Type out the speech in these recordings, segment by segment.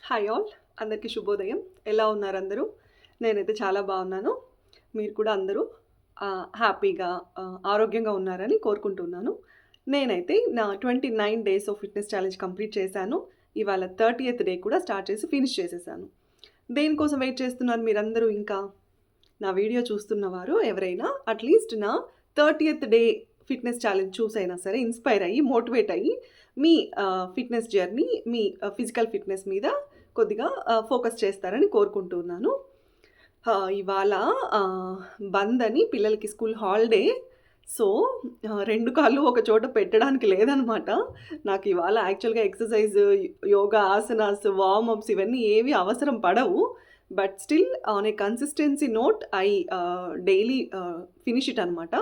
Hi all, అందరికీ శుభోదయం. ఎలా ఉన్నారు అందరూ? నేనైతే చాలా బాగున్నాను. మీరు కూడా అందరూ హ్యాపీగా, ఆరోగ్యంగా ఉన్నారని కోరుకుంటున్నాను. నేనైతే నా 29 days of fitness challenge complete చేశాను. ఇవాళ 30థ్ డే కూడా స్టార్ట్ చేసి ఫినిష్ చేసేసాను. దేనికోసం వెయిట్ చేస్తున్నారు మీరందరూ ఇంకా? నా వీడియో చూస్తున్నవారు ఎవరైనా అట్‌లీస్ట్ నా 30థ్ డే ఫిట్‌నెస్ ఛాలెంజ్ చూసైనా సరే ఇన్‌స్పైర్ అయ్యి, మోటివేట్ అయ్యి మీ ఫిట్‌నెస్ జర్నీ, మీ ఫిజికల్ ఫిట్‌నెస్ మీద కొద్దిగా ఫోకస్ చేస్తారని కోరుకుంటున్నాను. ఇవాళ బంద్ అని పిల్లలకి స్కూల్ హాలిడే. సో 2 కాళ్ళు ఒక చోట పెట్టడానికి లేదనమాట. నాకు ఇవాళ యాక్చువల్‌గా ఎక్సర్సైజ్, యోగా, ఆసనాస్, వార్మప్స్ ఇవన్నీ ఏవి అవసరం పడవు. But still on a consistency note I daily finish it అనమాట.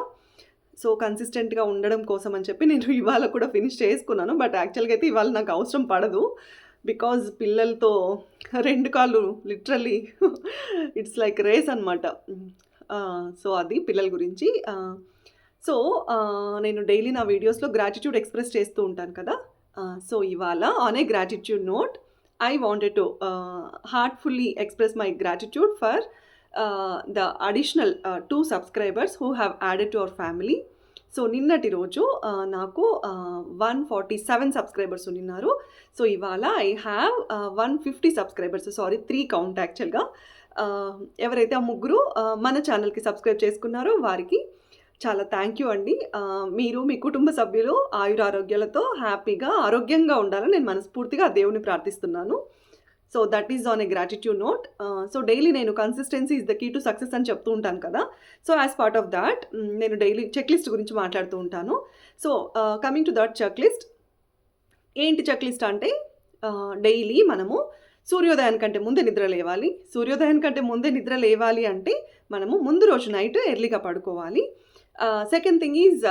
సో కన్సిస్టెంట్‌గా ఉండడం కోసం అని చెప్పి నేను ఇవాళ కూడా ఫినిష్ చేసుకున్నాను. బట్ యాక్చువల్‌గా అయితే ఇవాళ నాకు అవసరం పడదు. బికాజ్ పిల్లలతో 2 కాళ్ళు లిటరల్లీ ఇట్స్ లైక్ రేస్ అనమాట. సో అది పిల్లల గురించి. సో నేను డైలీ నా వీడియోస్‌లో గ్రాటిట్యూడ్ ఎక్స్‌ప్రెస్ చేస్తూ ఉంటాను కదా! సో ఇవాళ on a gratitude note I wanted to heartfully express my gratitude for the additional 2 subscribers who have added to our family. So నిన్నటి రోజు నాకు 147 సబ్స్క్రైబర్స్ ఉన్నారు. సో ఇవాళ I have 150 subscribers. Sorry 3 count యాక్చువల్‌గా. ఎవరైతే ఆ ముగ్గురు మన ఛానల్‌కి సబ్స్క్రైబ్ చేసుకున్నారో వారికి చాలా థ్యాంక్ యూ అండి. మీరు మీ కుటుంబ సభ్యులు ఆయురారోగ్యాలతో హ్యాపీగా, ఆరోగ్యంగా ఉండాలని నేను మనస్ఫూర్తిగా ఆ దేవుడిని ప్రార్థిస్తున్నాను. So that is on a gratitude note. So daily నేను consistency is the key to success అని చెప్తూ ఉంటాను కదా! So as part of that నేను డైలీ చెక్ లిస్ట్ గురించి మాట్లాడుతూ ఉంటాను. So coming to that check list. ఏంటి చెక్ లిస్ట్ అంటే డైలీ మనము సూర్యోదయానికంటే ముందే నిద్ర లేవాలి. సూర్యోదయానికంటే ముందే నిద్ర లేవాలి అంటే మనము ముందు రోజు నైట్ ఎర్లీగా పడుకోవాలి. సెకండ్ థింగ్ ఈజ్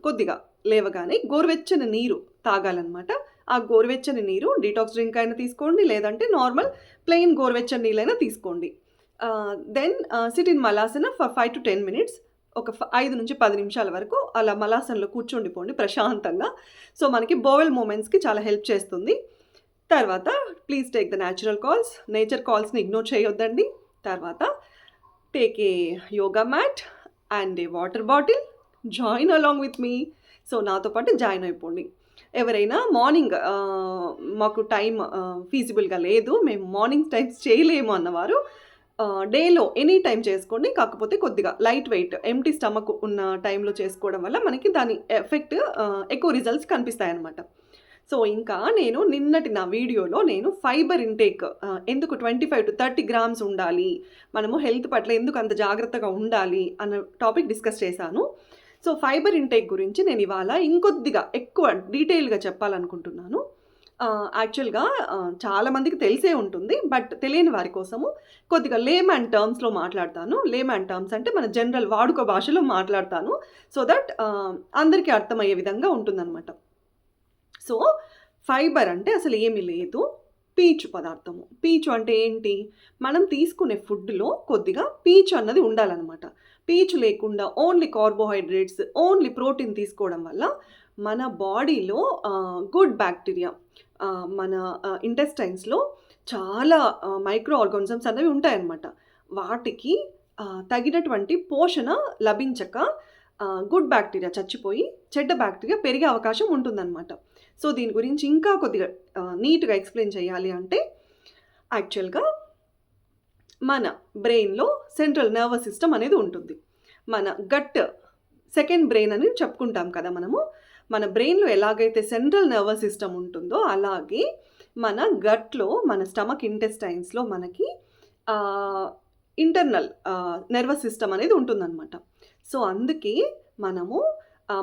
కొద్దిగా లేవగానే గోరువెచ్చని నీరు తాగాలన్నమాట. ఆ గోరువెచ్చని నీరు డీటాక్స్ డ్రింక్ అయినా తీసుకోండి, లేదంటే నార్మల్ ప్లెయిన్ గోరువెచ్చని నీళ్ళైనా తీసుకోండి. దెన్ సిట్ ఇన్ మలాసన ఫర్ 5 to 10 minutes. ఒక 5 నుంచి 10 నిమిషాల వరకు అలా మలాసనలో కూర్చోండిపోండి ప్రశాంతంగా. సో మనకి బోవెల్ మూమెంట్స్కి చాలా హెల్ప్ చేస్తుంది. తర్వాత please take the natural calls. Nature కాల్స్ని ఇగ్నోర్ చేయొద్దండి. తర్వాత take a yoga mat and a water bottle. Join along with me. So నాతో పాటు జాయిన్ అయిపోండి. ఎవరైనా మార్నింగ్ మాకు టైం ఫీజిబుల్గా లేదు, మేము మార్నింగ్ టైమ్స్ చేయలేము అన్నవారు డేలో ఎనీ టైం చేసుకోండి. కాకపోతే కొద్దిగా లైట్ వెయిట్ ఎంప్టీ స్టమక్ ఉన్న టైంలో చేసుకోవడం వల్ల మనకి దాని ఎఫెక్ట్ ఎక్కువ రిజల్ట్స్ కనిపిస్తాయన్నమాట. సో ఇంకా నేను నిన్నటి నా వీడియోలో నేను ఫైబర్ ఇంటేక్ ఎందుకు 25 to 30 grams ఉండాలి, మనము హెల్త్ పట్ల ఎందుకు అంత జాగ్రత్తగా ఉండాలి అన్న టాపిక్ డిస్కస్ చేశాను. సో ఫైబర్ ఇంటేక్ గురించి నేను ఇవాళ ఇంకొద్దిగా ఎక్కువ డీటెయిల్గా చెప్పాలనుకుంటున్నాను. యాక్చువల్గా చాలామందికి తెలిసే ఉంటుంది, బట్ తెలియని వారి కోసము కొద్దిగా లేమ్యాన్ టర్మ్స్లో మాట్లాడతాను. లేమ్యాన్ టర్మ్స్ అంటే మన జనరల్ వాడుక భాషలో మాట్లాడతాను. సో దట్ అందరికీ అర్థమయ్యే విధంగా ఉంటుందన్నమాట. సో ఫైబర్ అంటే అసలు ఏమీ లేదు, పీచు పదార్థము. పీచు అంటే ఏంటి? మనం తీసుకునే ఫుడ్లో కొద్దిగా పీచు అన్నది ఉండాలన్నమాట. పీచు లేకుండా ఓన్లీ కార్బోహైడ్రేట్స్, ఓన్లీ ప్రోటీన్ తీసుకోవడం వల్ల మన బాడీలో గుడ్ బ్యాక్టీరియా, మన ఇంటెస్టైన్స్లో చాలా మైక్రో ఆర్గానిజమ్స్ అనేవి ఉంటాయన్నమాట. వాటికి తగినటువంటి పోషణ లభించక గుడ్ బ్యాక్టీరియా చచ్చిపోయి చెడ్డ బ్యాక్టీరియా పెరిగే అవకాశం ఉంటుందన్నమాట. సో దీని గురించి ఇంకా కొద్దిగా నీట్గా ఎక్స్ప్లెయిన్ చేయాలి అంటే యాక్చువల్గా మన బ్రెయిన్లో సెంట్రల్ నర్వస్ సిస్టమ్ అనేది ఉంటుంది. మన గట్ సెకండ్ బ్రెయిన్ అని చెప్పుకుంటాం కదా మనము. మన బ్రెయిన్లో ఎలాగైతే సెంట్రల్ నర్వస్ సిస్టమ్ ఉంటుందో అలాగే మన గట్లో, మన స్టమక్ ఇంటెస్టైన్స్లో మనకి ఇంటర్నల్ నర్వస్ సిస్టమ్ అనేది ఉంటుందన్నమాట. సో అందుకే మనము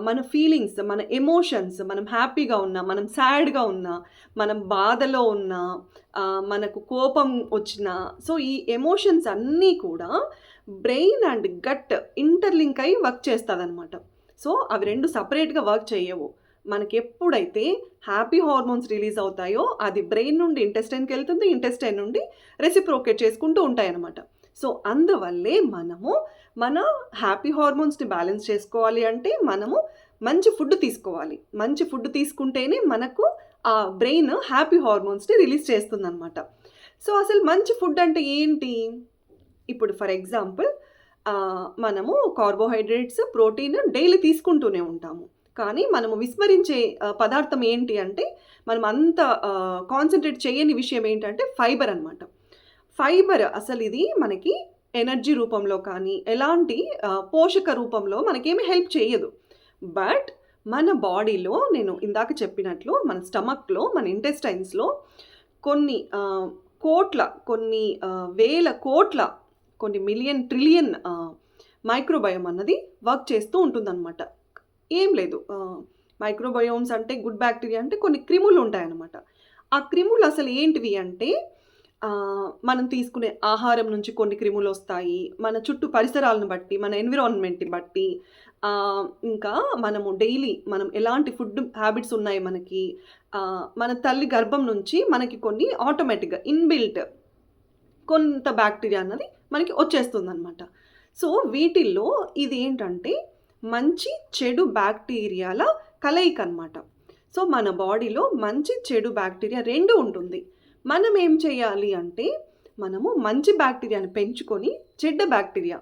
మన ఫీలింగ్స్, మన ఎమోషన్స్, మనం హ్యాపీగా ఉన్నా, మనం సాడ్గా ఉన్నా, మనం బాధలో ఉన్నా, మనకు కోపం వచ్చినా, సో ఈ ఎమోషన్స్ అన్నీ కూడా బ్రెయిన్ అండ్ గట్ ఇంటర్లింక్ అయ్యి వర్క్ చేస్తుందన్నమాట. సో అవి రెండు సపరేట్గా వర్క్ చేయవు. మనకి ఎప్పుడైతే హ్యాపీ హార్మోన్స్ రిలీజ్ అవుతాయో అది బ్రెయిన్ నుండి ఇంటెస్టైన్కి వెళ్తుంది, ఇంటెస్టైన్ నుండి రెసిప్రోకేట్ చేసుకుంటూ ఉంటాయన్నమాట. సో అందువల్లే మనము మన హ్యాపీ హార్మోన్స్ని బ్యాలెన్స్ చేసుకోవాలి అంటే మనము మంచి ఫుడ్ తీసుకోవాలి. మంచి ఫుడ్ తీసుకుంటేనే మనకు ఆ బ్రెయిన్ హ్యాపీ హార్మోన్స్ని రిలీజ్ చేస్తుందన్నమాట. సో అసలు మంచి ఫుడ్ అంటే ఏంటి? ఇప్పుడు ఫర్ ఎగ్జాంపుల్ మనము కార్బోహైడ్రేట్స్, ప్రోటీన్ డైలీ తీసుకుంటూనే ఉంటాము. కానీ మనము విస్మరించే పదార్థం ఏంటి అంటే, మనం అంత కాన్సంట్రేట్ చేయని విషయం ఏంటంటే ఫైబర్ అనమాట. ఫైబర్ అసలు ఇది మనకి ఎనర్జీ రూపంలో కానీ, ఎలాంటి పోషక రూపంలో మనకేమి హెల్ప్ చేయదు. బట్ మన బాడీలో నేను ఇందాక చెప్పినట్లు మన స్టమక్‌లో, మన ఇంటెస్టైన్స్‌లో కొన్ని కోట్ల, కొన్ని వేల కోట్ల, కొన్ని మిలియన్, ట్రిలియన్ మైక్రోబయోమ్ అన్నది వర్క్ చేస్తూ ఉంటుందన్నమాట. ఏం లేదు, మైక్రోబయోమ్స్ అంటే గుడ్ బ్యాక్టీరియా అంటే కొన్ని క్రిములు ఉంటాయన్నమాట. ఆ క్రిములు అసలు ఏంటివి అంటే మనం తీసుకునే ఆహారం నుంచి కొన్ని క్రిములు వస్తాయి. మన చుట్టూ పరిసరాలను బట్టి, మన ఎన్విరాన్మెంట్‌ని బట్టి, ఇంకా మనము డైలీ మనం ఎలాంటి ఫుడ్ హ్యాబిట్స్ ఉన్నాయి మనకి, మన తల్లి గర్భం నుంచి మనకి కొన్ని ఆటోమేటిక్‌గా ఇన్‌బిల్ట్ కొంత బ్యాక్టీరియా అన్నది మనకి వచ్చేస్తుందన్నమాట. సో వీటిల్లో ఇది ఏంటంటే మంచి చెడు బ్యాక్టీరియాల కలయిక అనమాట. సో మన బాడీలో మంచి చెడు బ్యాక్టీరియా 2 ఉంటుంది. మనం ఏం చేయాలి అంటే, మనము మంచి బ్యాక్టీరియాని పెంచుకొని చెడ్డ బ్యాక్టీరియా,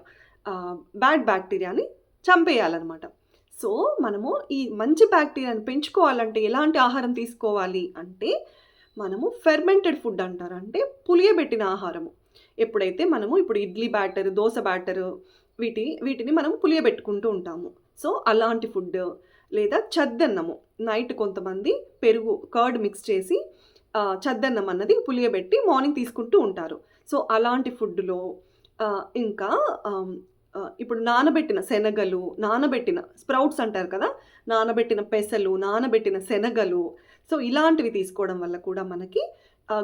బ్యాడ్ బ్యాక్టీరియాని చంపేయాలన్నమాట. సో మనము ఈ మంచి బ్యాక్టీరియాని పెంచుకోవాలంటే ఎలాంటి ఆహారం తీసుకోవాలి అంటే, మనము ఫెర్మెంటెడ్ ఫుడ్ అంటారు. అంటే పులియబెట్టిన ఆహారము. ఎప్పుడైతే మనము ఇప్పుడు ఇడ్లీ బ్యాటర్, దోస బ్యాటరు వీటిని మనం పులియబెట్టుకుంటూ ఉంటాము. సో అలాంటి ఫుడ్, లేదా చద్దన్నము. నైట్ కొంతమంది పెరుగు, కర్డ్ మిక్స్ చేసి చద్దన్నం అన్నది పులియబెట్టి మార్నింగ్ తీసుకుంటూ ఉంటారు. సో అలాంటి ఫుడ్‌లో ఇంకా ఇప్పుడు నానబెట్టిన శనగలు, నానబెట్టిన స్ప్రౌట్స్ అంటారు కదా! నానబెట్టిన పెసలు, నానబెట్టిన శనగలు. సో ఇలాంటివి తీసుకోవడం వల్ల కూడా మనకి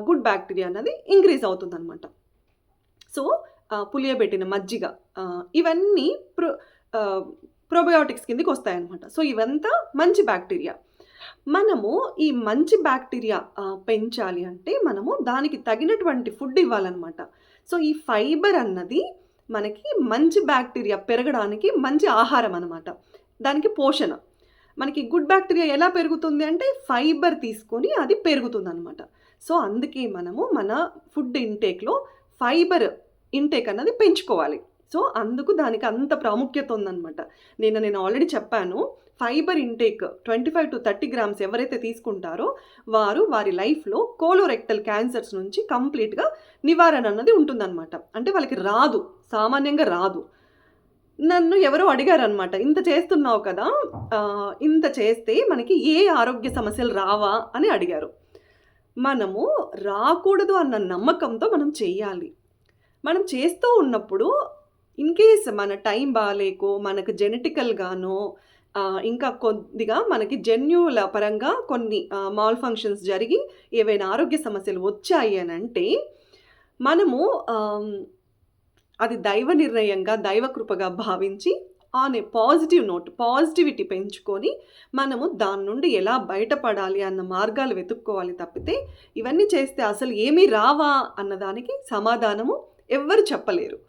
గుడ్ బ్యాక్టీరియా అన్నది ఇంక్రీజ్ అవుతుందన్నమాట. సో పులియబెట్టిన మజ్జిగ, ఇవన్నీ ప్రోబయోటిక్స్ కిందకి వస్తాయన్నమాట. సో ఇవంతా మంచి బ్యాక్టీరియా. మనము ఈ మంచి బ్యాక్టీరియా పెంచాలి అంటే మనము దానికి తగినటువంటి ఫుడ్ ఇవ్వాలన్నమాట. సో ఈ ఫైబర్ అన్నది మనకి మంచి బ్యాక్టీరియా పెరగడానికి మంచి ఆహారం అనమాట. దానికి పోషణ. మనకి గుడ్ బ్యాక్టీరియా ఎలా పెరుగుతుంది అంటే ఫైబర్ తీసుకొని అది పెరుగుతుందన్నమాట. సో అందుకే మనము మన ఫుడ్ ఇంటేక్‌లో ఫైబర్ ఇంటేక్ అన్నది పెంచుకోవాలి. సో అందుకు దానికి అంత ప్రాముఖ్యత ఉందన్నమాట. నేను ఆల్రెడీ చెప్పాను. ఫైబర్ ఇంటేక్ 25-30 గ్రామ్స్ ఎవరైతే తీసుకుంటారో వారు వారి లైఫ్‌లో కోలోరెక్టల్ క్యాన్సర్స్ నుంచి కంప్లీట్‌గా నివారణ అన్నది ఉంటుందన్నమాట. అంటే వాళ్ళకి రాదు, సామాన్యంగా రాదు. నన్ను ఎవరో అడిగారనమాట, ఇంత చేస్తున్నావు కదా, ఇంత చేస్తే మనకి ఏ ఆరోగ్య సమస్యలు రావా అని అడిగారు. మనము రాకూడదు అన్న నమ్మకంతో మనం చెయ్యాలి. మనం చేస్తూ ఉన్నప్పుడు ఇన్‌కేస్ మన టైం బాలేకో, మనకు జెనెటికల్‌గానో, ఇంకా కొద్దిగా మనకి జన్యువుల పరంగా కొన్ని మాల్ ఫంక్షన్స్ జరిగి ఏవైనా ఆరోగ్య సమస్యలు వచ్చాయి అనంటే, మనము అది దైవ నిర్ణయంగా, దైవ కృపగా భావించి on a positive note, positivity పెంచుకొని మనము దాని నుండి ఎలా బయటపడాలి అన్న మార్గాలు వెతుక్కోవాలి తప్పితే, ఇవన్నీ చేస్తే అసలు ఏమీ రావా అన్నదానికి సమాధానము ఎవ్వరు చెప్పలేరు.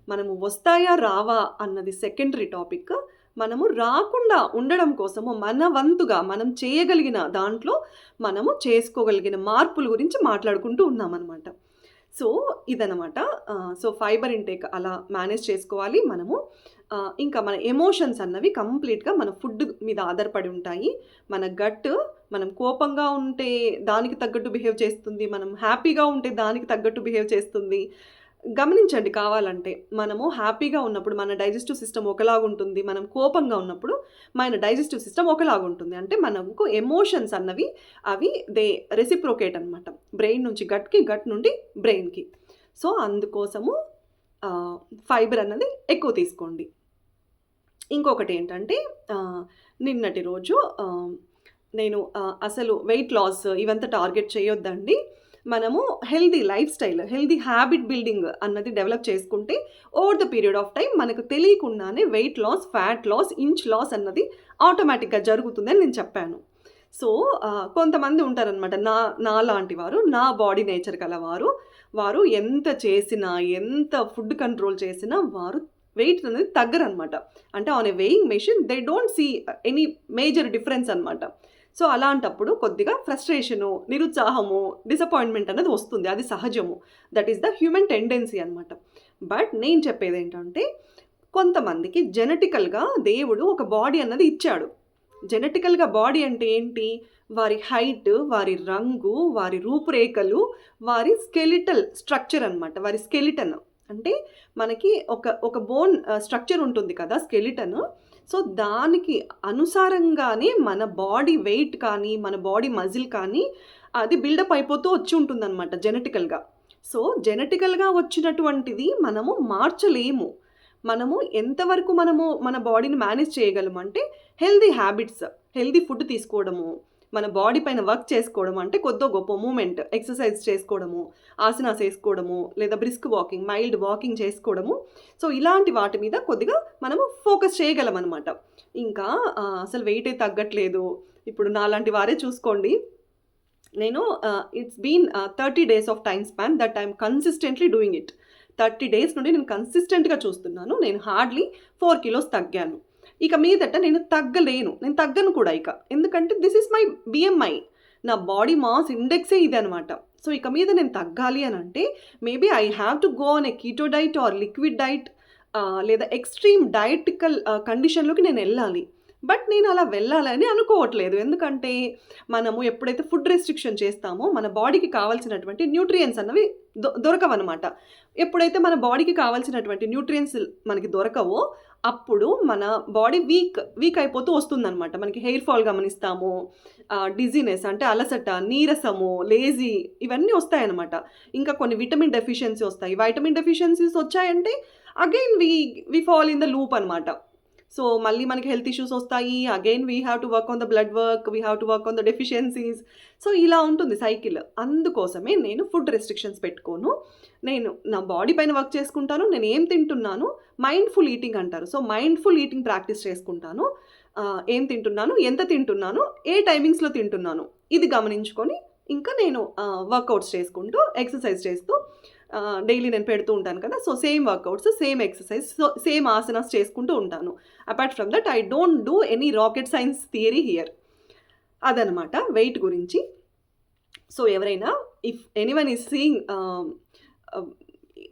మనము వస్తాయా రావా అన్నది సెకండరీ టాపిక్. మనము రాకుండా ఉండడం కోసము మన వంతుగా మనం చేయగలిగిన దాంట్లో మనము చేసుకోగలిగిన మార్పుల గురించి మాట్లాడుకుంటూ ఉన్నామన్నమాట. సో ఇదనమాట. సో ఫైబర్ ఇంటేక్ అలా మేనేజ్ చేసుకోవాలి మనము. ఇంకా మన ఎమోషన్స్ అన్నవి కంప్లీట్‌గా మన ఫుడ్ మీద ఆధారపడి ఉంటాయి. మన గట్, మనం కోపంగా ఉంటే దానికి తగ్గట్టు బిహేవ్ చేస్తుంది. మనం హ్యాపీగా ఉంటే దానికి తగ్గట్టు బిహేవ్ చేస్తుంది. గమనించండి కావాలంటే. మనము హ్యాపీగా ఉన్నప్పుడు మన డైజెస్టివ్ సిస్టమ్ ఒకలాగుంటుంది. మనం కోపంగా ఉన్నప్పుడు మన డైజెస్టివ్ సిస్టమ్ ఒకలాగుంటుంది. అంటే మనకు ఎమోషన్స్ అన్నవి అవి రెసిప్రోకేట్ అనమాట. బ్రెయిన్ నుంచి గట్‌కి, గట్ నుండి బ్రెయిన్‌కి. సో అందుకోసము ఫైబర్ అన్నది ఎక్కువ తీసుకోండి. ఇంకొకటి ఏంటంటే, నిన్నటి రోజు నేను అసలు వెయిట్ లాస్ ఇవంతా టార్గెట్ చేయొద్దండి. మనము healthy lifestyle, healthy habit building అన్నది డెవలప్ చేసుకుంటే over the period of time మనకు తెలియకుండానే weight loss, fat loss, inch loss అన్నది ఆటోమేటిక్‌గా జరుగుతుందని నేను చెప్పాను. సో కొంతమంది ఉంటారనమాట నాలాంటి వారు, నా బాడీ నేచర్ కలవారు. వారు ఎంత చేసినా, ఎంత ఫుడ్ కంట్రోల్ చేసినా వారు వెయిట్ అనేది తగ్గరనమాట. అంటే on a weighing machine they don't see any major difference అనమాట. సో అలాంటప్పుడు కొద్దిగా ఫ్రస్ట్రేషను, నిరుత్సాహము, డిసప్పాయింట్మెంట్ అనేది వస్తుంది. అది సహజము. That is the human tendency అనమాట. బట్ నేను చెప్పేది ఏంటంటే, కొంతమందికి జెనెటికల్గా దేవుడు ఒక బాడీ అన్నది ఇచ్చాడు. జెనెటికల్గా బాడీ అంటే ఏంటి? వారి హైట్, వారి రంగు, వారి రూపురేఖలు, వారి స్కెలిటల్ స్ట్రక్చర్ అనమాట. వారి స్కెలిటన్ అంటే మనకి ఒక బోన్ స్ట్రక్చర్ ఉంటుంది కదా, స్కెలిటన్. సో దానికి అనుసారంగానే మన బాడీ వెయిట్ కానీ, మన బాడీ మజిల్ కానీ అది బిల్డప్ అయిపోతూ వచ్చి ఉంటుందన్నమాట జెనెటికల్గా. సో జెనెటికల్గా వచ్చినటువంటిది మనము మార్చలేము. మనము ఎంతవరకు మన బాడీని మేనేజ్ చేయగలము అంటే హెల్దీ హ్యాబిట్స్, హెల్దీ ఫుడ్ తీసుకోవడము, మన బాడీ పైన వర్క్ చేసుకోవడం, అంటే కొద్దో గొప్ప మూమెంట్, ఎక్సర్సైజ్ చేసుకోవడము, ఆసనాస్ వేసుకోవడము, లేదా బ్రిస్క్ వాకింగ్, మైల్డ్ వాకింగ్ చేసుకోవడము. సో ఇలాంటి వాటి మీద కొద్దిగా మనము ఫోకస్ చేయగలం అనమాట. ఇంకా అసలు వెయిటే తగ్గట్లేదు, ఇప్పుడు నాలాంటి వారే చూసుకోండి. నేను it's been 30 days of time span that I'm consistently doing it. 30 days నుండి నేను కన్సిస్టెంట్గా చూస్తున్నాను. నేను హార్డ్లీ 4 kilos తగ్గాను. ఇక మీదట నేను తగ్గలేను, నేను తగ్గను కూడా ఇక. ఎందుకంటే దిస్ ఈస్ మై బిఎంఐ, నా బాడీ మాస్ ఇండెక్సే ఇది అనమాట. సో ఇక మీద నేను తగ్గాలి అని అంటే maybe I have to go on a keto diet are liquid diet, లేదా ఎక్స్ట్రీమ్ డయటికల్ కండిషన్లోకి నేను వెళ్ళాలి. బట్ నేను అలా వెళ్ళాలని అనుకోవట్లేదు. ఎందుకంటే మనము ఎప్పుడైతే ఫుడ్ రెస్ట్రిక్షన్ చేస్తామో మన బాడీకి కావాల్సినటువంటి న్యూట్రియన్స్ అన్నవి దొరకవన్నమాట. ఎప్పుడైతే మన బాడీకి కావాల్సినటువంటి న్యూట్రియన్స్ మనకి దొరకవో అప్పుడు మన బాడీ వీక్ అయిపోతూ వస్తుందన్నమాట. మనకి హెయిర్ ఫాల్ గమనిస్తాము, డిజీనెస్ అంటే అలసట, నీరసము, లేజీ, ఇవన్నీ వస్తాయన్నమాట. ఇంకా కొన్ని విటమిన్ డెఫిషియన్సీ వస్తాయి. వైటమిన్ డెఫిషియన్సీస్ వచ్చాయంటే again we fall in the loop అనమాట. సో మళ్ళీ మనకి హెల్త్ ఇష్యూస్ వస్తాయి. Again we have to work on the blood work, we have to work on the deficiencies. So ఇలా ఉంటుంది సైకిల్. అందుకోసమే నేను ఫుడ్ రెస్ట్రిక్షన్స్ పెట్టుకోను. నేను నా బాడీ పైన వర్క్ చేసుకుంటాను. నేను ఏం తింటున్నాను, మైండ్ఫుల్ ఈటింగ్ అంటారు. సో మైండ్ఫుల్ ఈటింగ్ ప్రాక్టీస్ చేసుకుంటాను. ఏం తింటున్నాను, ఎంత తింటున్నాను, ఏ టైమింగ్స్లో తింటున్నాను, ఇది గమనించుకొని ఇంకా నేను వర్కౌట్స్ చేసుకుంటూ, ఎక్సర్సైజ్ చేస్తూ డైలీ నేను పెడుతూ ఉంటాను కదా. So same workouts, same exercise, so same ఆసనాస్ చేసుకుంటూ ఉంటాను. Apart from that I don't do any rocket science theory here. అదనమాట వెయిట్ గురించి. సో ఎవరైనా ఇఫ్ ఎనీవన్ ఈజ్ సీయింగ్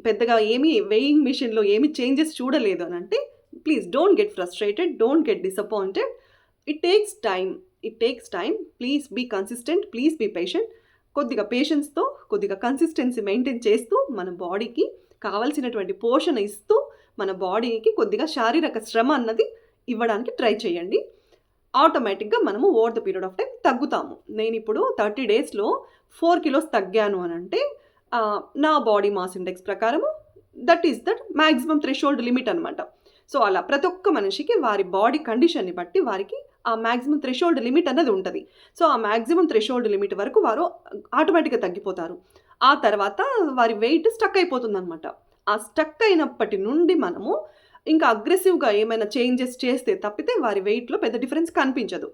పెద్దగా ఏమీ వెయింగ్ మిషన్లో ఏమి చేంజెస్ చూడలేదు అని అంటే please don't get frustrated, don't get disappointed. It takes time. Please be consistent, please be patient. కొద్దిగా పేషెన్స్తో, కొద్దిగా కన్సిస్టెన్సీ మెయింటైన్ చేస్తూ, మన బాడీకి కావాల్సినటువంటి పోషణ ఇస్తూ, మన బాడీకి కొద్దిగా శారీరక శ్రమ అన్నది ఇవ్వడానికి ట్రై చేయండి. ఆటోమేటిక్గా మనము over the period of time తగ్గుతాము. నేను ఇప్పుడు 30 daysలో 4 kilos తగ్గాను అని అంటే నా బాడీ మాస్ ఇండెక్స్ ప్రకారము దట్ మ్యాక్సిమం థ్రెషోల్డ్ లిమిట్ అనమాట. సో అలా ప్రతి ఒక్క మనిషికి వారి బాడీ కండిషన్ని బట్టి వారికి ఆ మ్యాక్సిమం థ్రెషోల్డ్ లిమిట్ అన్నది ఉంటుంది. సో ఆ మ్యాక్సిమం థ్రెషోల్డ్ లిమిట్ వరకు వారు ఆటోమేటిక్గా తగ్గిపోతారు. ఆ తర్వాత వారి వెయిట్ స్టక్ అయిపోతుందన్నమాట. ఆ స్టక్ అయినప్పటి నుండి మనము ఇంకా అగ్రెసివ్గా ఏమైనా చేంజెస్ చేస్తే తప్పితే వారి వెయిట్లో పెద్ద డిఫరెన్స్ కనిపించదు.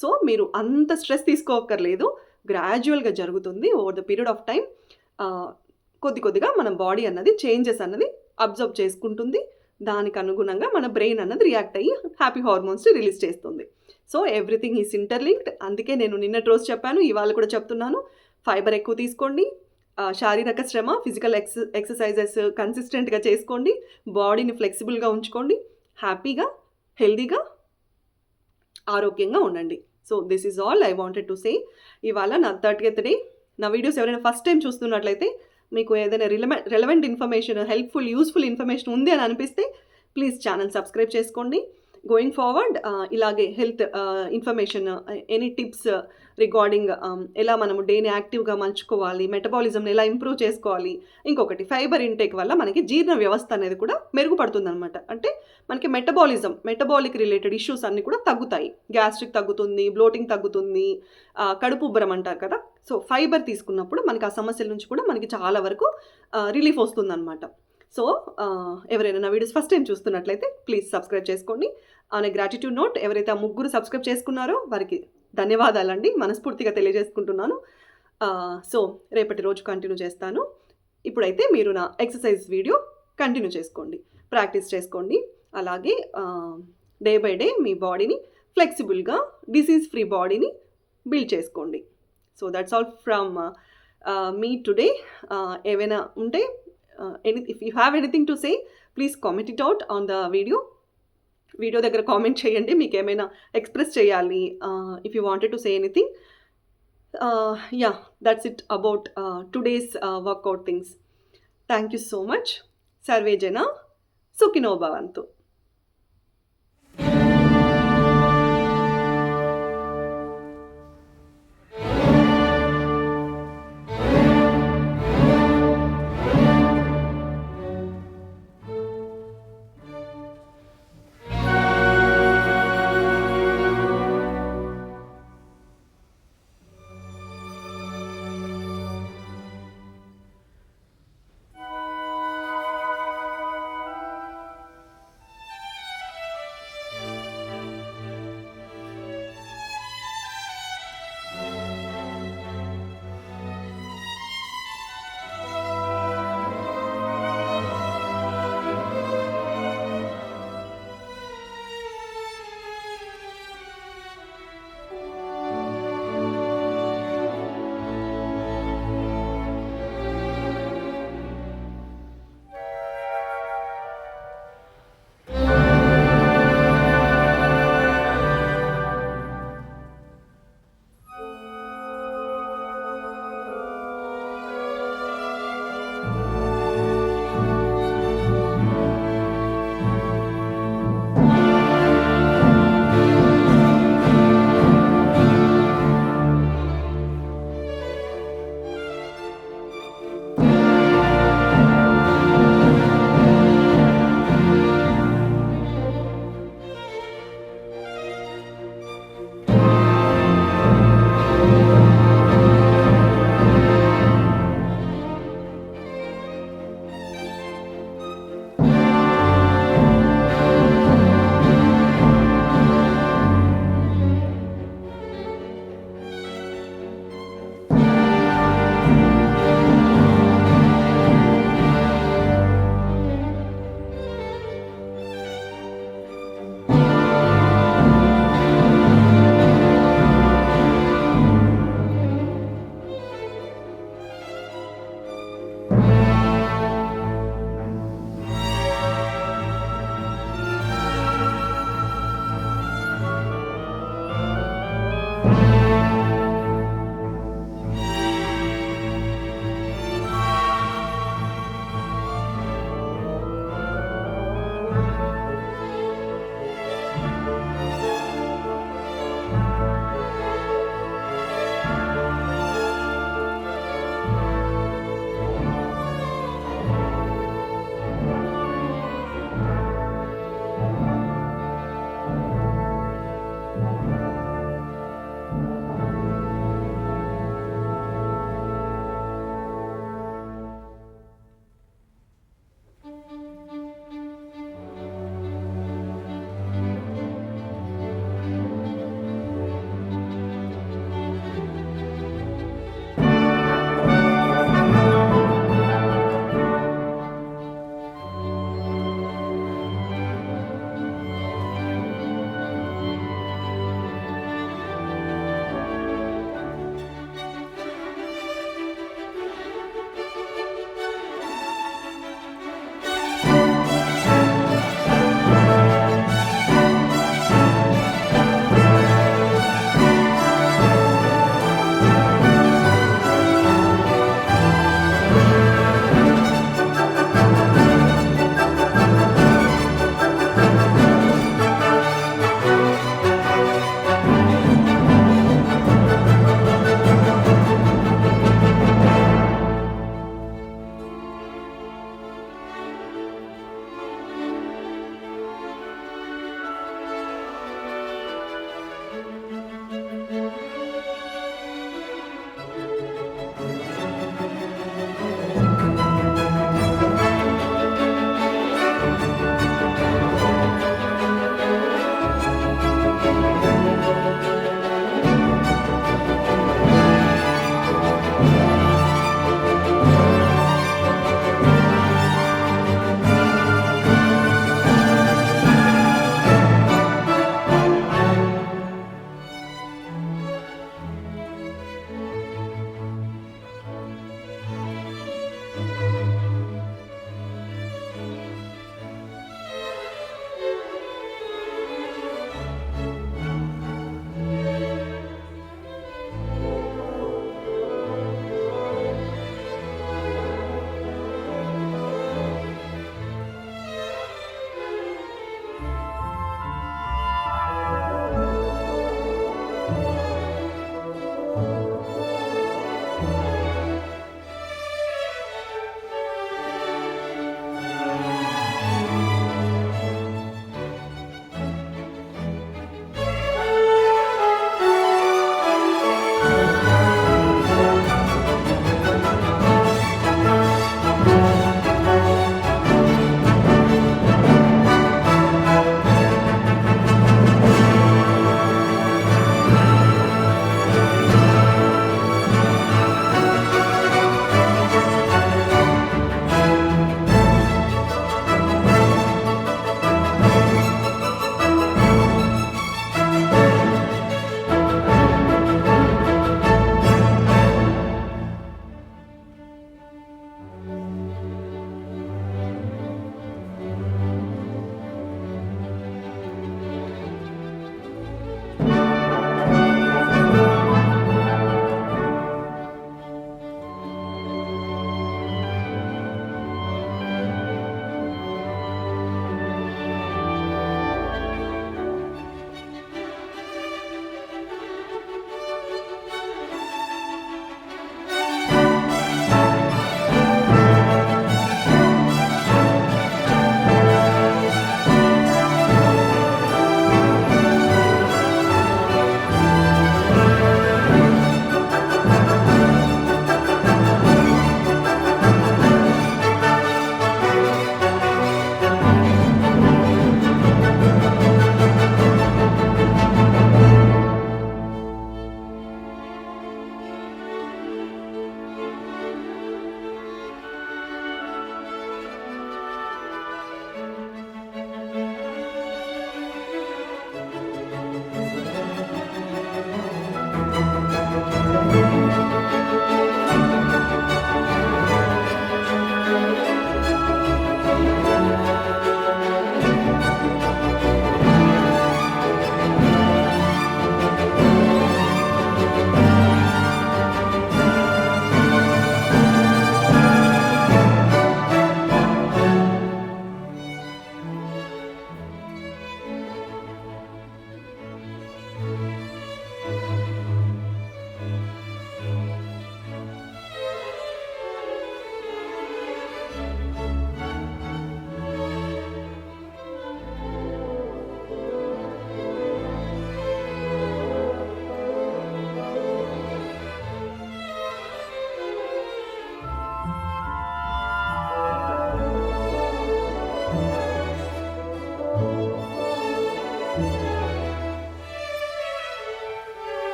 సో మీరు అంత స్ట్రెస్ తీసుకోక్కర్లేదు, గ్రాడ్యువల్గా జరుగుతుంది. Over the period of time కొద్దిగా మన బాడీ అన్నది చేంజెస్ అన్నది అబ్జర్వ్ చేసుకుంటుంది. దానికి అనుగుణంగా మన బ్రెయిన్ అన్నది రియాక్ట్ అయ్యి హ్యాపీ హార్మోన్స్ రిలీజ్ చేస్తుంది. So everything is interlinked. అందుకే నేను నిన్నటి రోజు చెప్పాను, ఇవాళ కూడా చెప్తున్నాను, ఫైబర్ ఎక్కువ తీసుకోండి, శారీరక శ్రమ, ఫిజికల్ ఎక్సర్సైజెస్ కన్సిస్టెంట్గా చేసుకోండి, బాడీని ఫ్లెక్సిబుల్గా ఉంచుకోండి, హ్యాపీగా, హెల్దీగా, ఆరోగ్యంగా ఉండండి. So this is all I wanted to say. ఇవాళ నా 30th డే. నా వీడియోస్ ఎవరైనా ఫస్ట్ టైం చూస్తున్నట్లయితే మీకు ఏదైనా relevant information, helpful, useful information ఉంది అని అనిపిస్తే ప్లీజ్ ఛానల్ సబ్స్క్రైబ్ చేసుకోండి. గోయింగ్ ఫార్వర్డ్ ఇలాగే health information, any tips regarding ఎలా మనము డేని యాక్టివ్గా మలుచుకోవాలి, మెటబాలిజంని ఎలా ఇంప్రూవ్ చేసుకోవాలి. ఇంకొకటి ఫైబర్ ఇంటేక్ వల్ల మనకి జీర్ణ వ్యవస్థ అనేది కూడా మెరుగుపడుతుందన్నమాట. అంటే మనకి మెటబాలిక్ రిలేటెడ్ ఇష్యూస్ అన్నీ కూడా తగ్గుతాయి. గ్యాస్ట్రిక్ తగ్గుతుంది, బ్లోటింగ్ తగ్గుతుంది, కడుపు ఉబ్బరం అంటారు కదా. సో ఫైబర్ తీసుకున్నప్పుడు మనకి ఆ సమస్యల నుంచి కూడా మనకి చాలా వరకు రిలీఫ్ వస్తుందన్నమాట. సో ఎవరైనా నా వీడియోస్ ఫస్ట్ టైం చూస్తున్నట్లయితే ప్లీజ్ సబ్స్క్రైబ్ చేసుకోండి. ఆన్ ఏ గ్రాటిట్యూడ్ నోట్, ఎవరైతే ఆ 3 సబ్స్క్రైబ్ చేసుకున్నారో వారికి ధన్యవాదాలండి, మనస్ఫూర్తిగా తెలియజేసుకుంటున్నాను. సో రేపటి రోజు కంటిన్యూ చేస్తాను. ఇప్పుడైతే మీరు నా ఎక్సర్సైజ్ వీడియో కంటిన్యూ చేసుకోండి, ప్రాక్టీస్ చేసుకోండి. అలాగే డే బై డే మీ బాడీని ఫ్లెక్సిబుల్గా, డిసీజ్ ఫ్రీ బాడీని బిల్డ్ చేసుకోండి. So that's all from me today. ఏవైనా ఉంటే if you have anything to say please comment it out on the video దగ్గర కామెంట్ చేయండి. మీకు ఏమైనా ఎక్స్ప్రెస్ చేయాలి, if you wanted to say anything. Yeah, that's it about today's workout things. Thank you so much. Sarve Jana Sukhino Bhavantu.